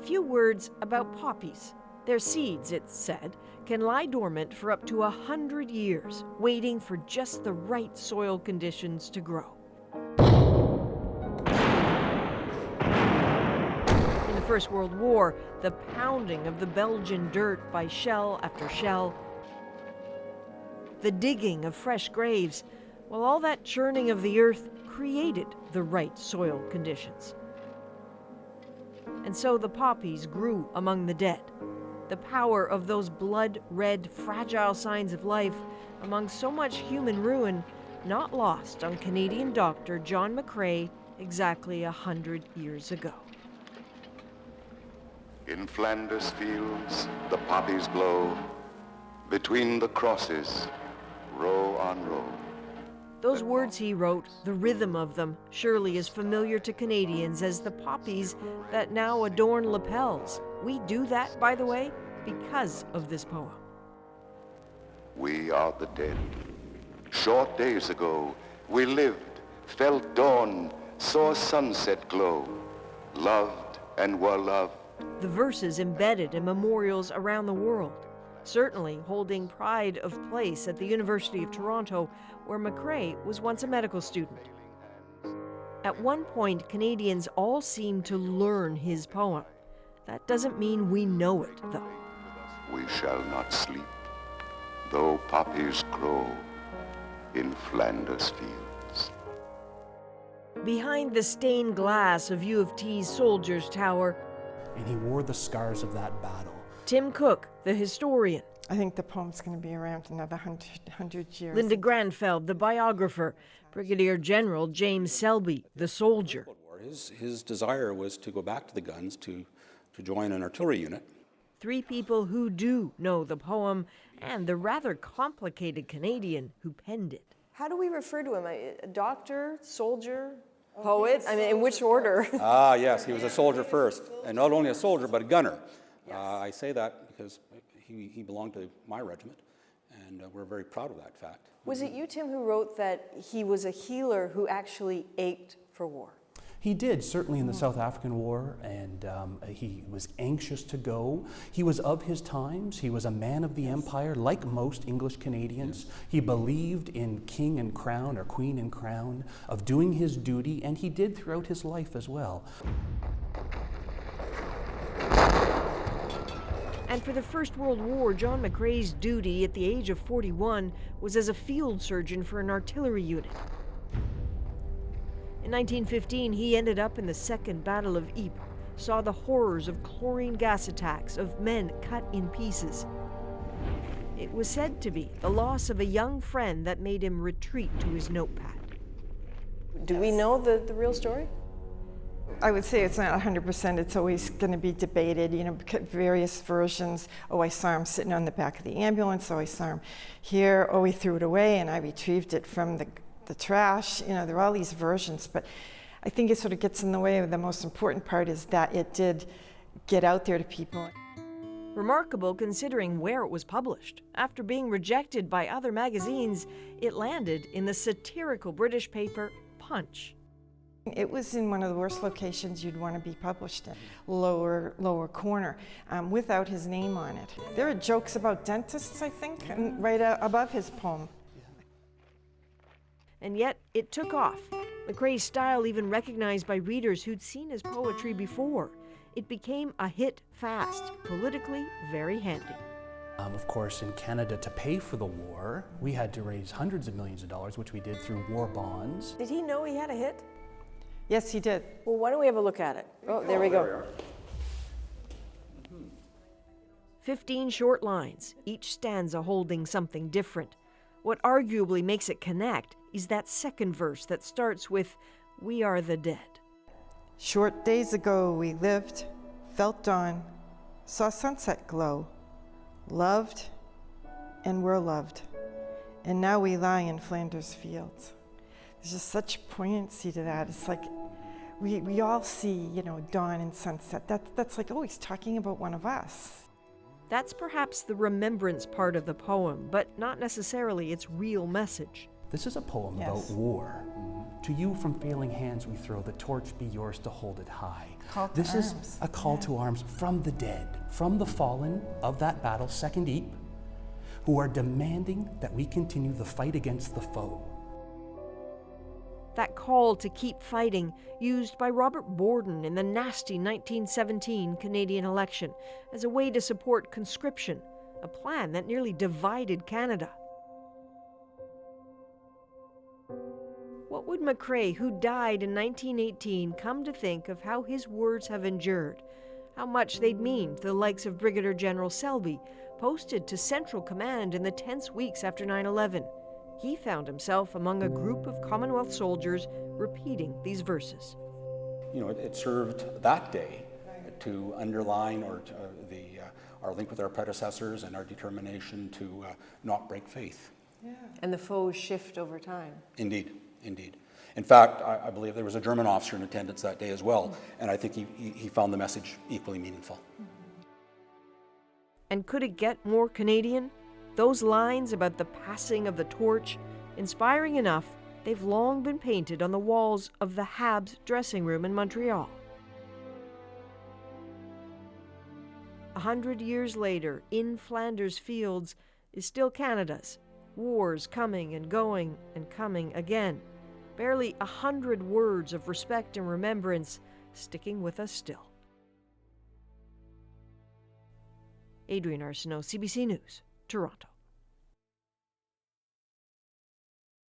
few words about poppies. Their seeds, it's said, can lie dormant for up to 100 years, waiting for just the right soil conditions to grow. In the First World War, the pounding of the Belgian dirt by shell after shell, the digging of fresh graves, well, all that churning of the earth created the right soil conditions. And so the poppies grew among the dead. The power of those blood-red, fragile signs of life among so much human ruin, not lost on Canadian doctor John McCrae exactly 100 years ago. In Flanders Fields, the poppies blow, between the crosses, row on row. Those words he wrote, the rhythm of them, surely as familiar to Canadians as the poppies that now adorn lapels. We do that, by the way, because of this poem. We are the dead. Short days ago, we lived, felt dawn, saw sunset glow, loved and were loved. The verses embedded in memorials around the world, certainly holding pride of place at the University of Toronto, where McRae was once a medical student. At one point, Canadians all seemed to learn his poem. That doesn't mean we know it, though. We shall not sleep, though poppies grow in Flanders Fields. Behind the stained glass of U of T's Soldiers Tower, and he wore the scars of that battle. Tim Cook, the historian. I think the poem's going to be around another 100 years. Linda Granfeld, the biographer. Brigadier General James Selby, the soldier. His desire was to go back to the guns to join an artillery unit. Three people who do know the poem and the rather complicated Canadian who penned it. How do we refer to him? A doctor, soldier, poet? I mean, in which order? Yes, he was a soldier first, and not only a soldier, but a gunner. Yes. I say that because he belonged to my regiment, and we're very proud of that fact. Was it you, Tim, who wrote that he was a healer who actually ached for war? He did, certainly in the South African War, and he was anxious to go. He was of his times. He was a man of the empire, like most English Canadians. Yes. He believed in king and crown, or queen and crown, of doing his duty, and he did throughout his life as well. And for the First World War, John McRae's duty at the age of 41 was as a field surgeon for an artillery unit. In 1915, he ended up in the Second Battle of Ypres, saw the horrors of chlorine gas attacks, of men cut in pieces. It was said to be the loss of a young friend that made him retreat to his notepad. Do we know the real story? I would say it's not 100%. It's always going to be debated, various versions. Oh, I saw him sitting on the back of the ambulance. Oh, I saw him here. Oh, he threw it away and I retrieved it from the trash. There are all these versions, but I think it sort of gets in the way of the most important part is that it did get out there to people. Remarkable considering where it was published. After being rejected by other magazines, it landed in the satirical British paper Punch. It was in one of the worst locations you'd want to be published in, lower corner, without his name on it. There are jokes about dentists, I think, and right above his poem. And yet, it took off. McCrae's style even recognized by readers who'd seen his poetry before. It became a hit fast, politically very handy. Of course, in Canada, to pay for the war, we had to raise hundreds of millions of dollars, which we did through war bonds. Did he know he had a hit? Yes, he did. Well, why don't we have a look at it? Oh, there we go. 15 short lines, each stanza holding something different. What arguably makes it connect is that second verse that starts with, "We are the dead." Short days ago we lived, felt dawn, saw sunset glow, loved and were loved, and now we lie in Flanders Fields. There's just such poignancy to that. It's like we all see, dawn and sunset. That's like, oh, he's talking about one of us. That's perhaps the remembrance part of the poem, but not necessarily its real message. This is a poem Yes. about war. To you from failing hands we throw, the torch be yours to hold it high. Call to This is arms. a call to arms from the dead, from the fallen of that battle, Second Ypres, who are demanding that we continue the fight against the foe. That call to keep fighting, used by Robert Borden in the nasty 1917 Canadian election as a way to support conscription, a plan that nearly divided Canada. What would McCrae, who died in 1918, come to think of how his words have endured, how much they'd mean to the likes of Brigadier General Selby, posted to Central Command in the tense weeks after 9/11? He found himself among a group of Commonwealth soldiers repeating these verses. You know, it served that day to underline our link with our predecessors and our determination to not break faith. And the foes shift over time. Indeed, indeed. In fact, I believe there was a German officer in attendance that day as well, and I think he found the message equally meaningful. And could it get more Canadian? Those lines about the passing of the torch, inspiring enough, they've long been painted on the walls of the Habs dressing room in Montreal. 100 years later, In Flanders Fields is still Canada's. Wars coming and going and coming again. Barely 100 words of respect and remembrance sticking with us still. Adrienne Arsenault, CBC News, Toronto.